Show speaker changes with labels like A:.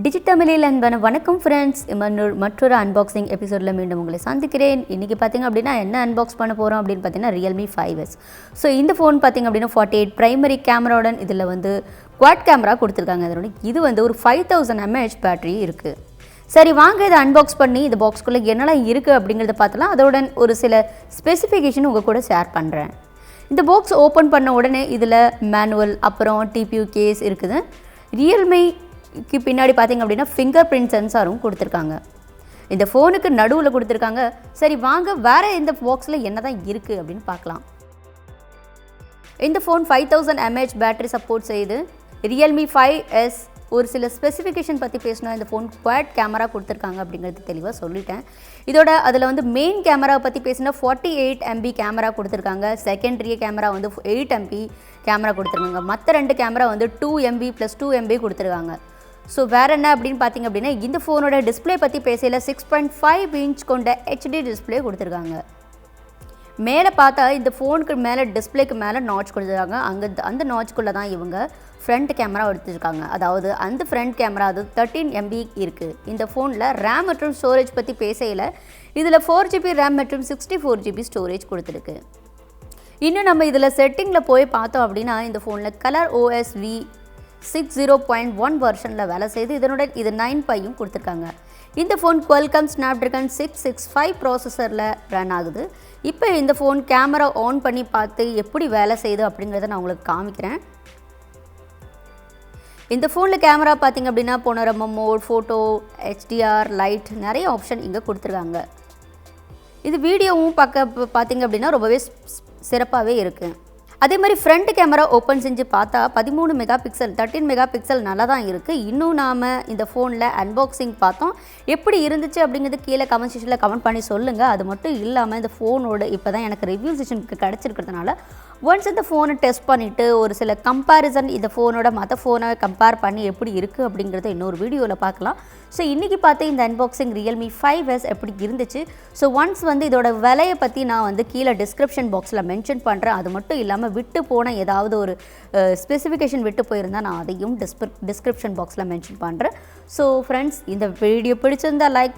A: டிஜிட்டமிழில் அன்பான வணக்கம் ஃப்ரெண்ட்ஸ். மற்றொரு அன்பாக்சிங் எபிசோடில் மீண்டும் உங்களை சந்திக்கிறேன். இன்றைக்கி பார்த்திங்க அப்படின்னா என்ன அன்பாக்ஸ் பண்ண போகிறோம் அப்படின்னு பார்த்தீங்கன்னா Realme 5S. ஸோ இந்த ஃபோன் பார்த்திங்க அப்படின்னா 48 ப்ரைமரி கேமராவுடன் இதில் வந்து குவாட் கேமரா கொடுத்துருக்காங்க. அதனோட இது வந்து ஒரு 5000 mAh பேட்டரி இருக்குது. சரி வாங்க இதை அன்பாக்ஸ் பண்ணி இந்த பாக்ஸ்குள்ளே என்னெல்லாம் இருக்குது அப்படிங்கிறத பார்த்தலாம். அதோட ஒரு சில ஸ்பெசிஃபிகேஷன் உங்கள் கூட ஷேர் பண்ணுறேன். இந்த பாக்ஸ் ஓப்பன் பண்ண உடனே இதில் மேனுவல் அப்புறம் டிபியூ கேஸ் இருக்குது. ரியல்மிக்கு பின்னாடி பார்த்திங்க அப்படின்னா ஃபிங்கர் பிரிண்ட் சென்சாரும் கொடுத்துருக்காங்க. இந்த ஃபோனுக்கு நடுவில் கொடுத்துருக்காங்க. சரி வாங்க வேறு இந்த பாக்ஸில் என்ன தான் இருக்குது அப்படின்னு பார்க்கலாம். இந்த ஃபோன் 5000 mAh பேட்டரி சப்போர்ட் செய்யுது. Realme 5S ஒரு சில ஸ்பெசிஃபிகேஷன் பற்றி பேசினா இந்த ஃபோன் குவாட் கேமரா கொடுத்துருக்காங்க அப்படிங்கிறது தெளிவாக சொல்லிட்டேன். அதில் வந்து மெயின் கேமராவை பற்றி பேசினா 48 MB கேமரா கொடுத்துருக்காங்க. செகண்டரி கேமரா வந்து 8 MB கேமரா கொடுத்துருக்காங்க. மற்ற 2 கேமரா வந்து 2 MB + 2 MB கொடுத்துருக்காங்க. ஸோ வேறு என்ன அப்படின்னு பார்த்திங்க அப்படின்னா இந்த ஃபோனோட டிஸ்பிளே பற்றி பேசையில் 6.5 இன்ச் கொண்ட HD டிஸ்பிளே கொடுத்துருக்காங்க. மேலே பார்த்தா இந்த ஃபோனுக்கு மேலே டிஸ்பிளேக்கு மேலே நாட்ச் கொடுத்துருக்காங்க. அந்த நாட்ச்குள்ளே தான் இவங்க ஃப்ரண்ட் கேமரா எடுத்துருக்காங்க. அதாவது அந்த ஃப்ரண்ட் கேமரா அது 13 MB இருக்குது. இந்த ஃபோனில் ரேம் மற்றும் ஸ்டோரேஜ் பற்றி பேசையில் இதில் 4GB ரேம் மற்றும் 64GB ஸ்டோரேஜ் கொடுத்துருக்கு. இன்னும் நம்ம இதில் செட்டிங்கில் போய் பார்த்தோம் அப்படின்னா இந்த ஃபோனில் கலர் OS V60.1 வெர்ஷனில் வேலை செய்து இதனுடன் இது 9Piயும் கொடுத்துருக்காங்க. இந்த ஃபோன் Qualcomm Snapdragon 665 ப்ராசஸரில் ரன் ஆகுது. இப்போ இந்த ஃபோன் கேமரா ஆன் பண்ணி பார்த்து எப்படி வேலை செய்யுது அப்படிங்கிறத நான் உங்களுக்கு காமிக்கிறேன். இந்த ஃபோனில் கேமரா பார்த்திங்க அப்படின்னா போனோரமா மோட், ஃபோட்டோ, HDR, லைட் நிறைய ஆப்ஷன் இங்கே கொடுத்துருக்காங்க. இது வீடியோவும் பார்த்திங்க அப்படின்னா ரொம்பவே சிறப்பாகவே இருக்குது. அதே மாதிரி ஃப்ரண்ட் கேமரா ஓப்பன் செஞ்சு பார்த்தா 13 மெகாபிக்சல் 13 மெகாபிக்சல் நல்லா தான் இருக்குது. இன்னும் நாம் இந்த ஃபோனில் அன்பாக்சிங் பார்த்தோம். எப்படி இருந்துச்சு அப்படிங்கிறது கீழே கமெண்ட் செக்ஷனில் கமெண்ட் பண்ணி சொல்லுங்கள். அது மட்டும் இல்லாமல் இந்த ஃபோனோட இப்போ தான் எனக்கு ரிவ்யூ செஷனுக்கு கிடச்சிருக்கிறதுனால ஒன்ஸ் இந்த ஃபோனை டெஸ்ட் பண்ணிவிட்டு ஒரு சில கம்பேரிசன் இந்த ஃபோனோட மற்ற ஃபோனை கம்பேர் பண்ணி எப்படி இருக்குது அப்படிங்கிறத இன்னொரு வீடியோவில் பார்க்கலாம். ஸோ இன்றைக்கி பார்த்து இந்த அன்பாக்சிங் Realme 5S எப்படி இருந்துச்சு. ஸோ ஒன்ஸ் வந்து இதோட விலையை பற்றி நான் வந்து கீழே டிஸ்கிரிப்ஷன் பாக்ஸில் மென்ஷன் பண்ணுறேன். அது மட்டும் இல்லாமல் விட்டு போன ஏதாவது ஒரு ஸ்பெசிஃபிகேஷன் விட்டு போயிருந்தால் நான் அதையும் டிஸ்கிரிப்ஷன் பாக்ஸில் மென்ஷன் பண்ணுறேன். ஸோ ஃப்ரெண்ட்ஸ் இந்த வீடியோ பிடிச்சிருந்தால் லைக்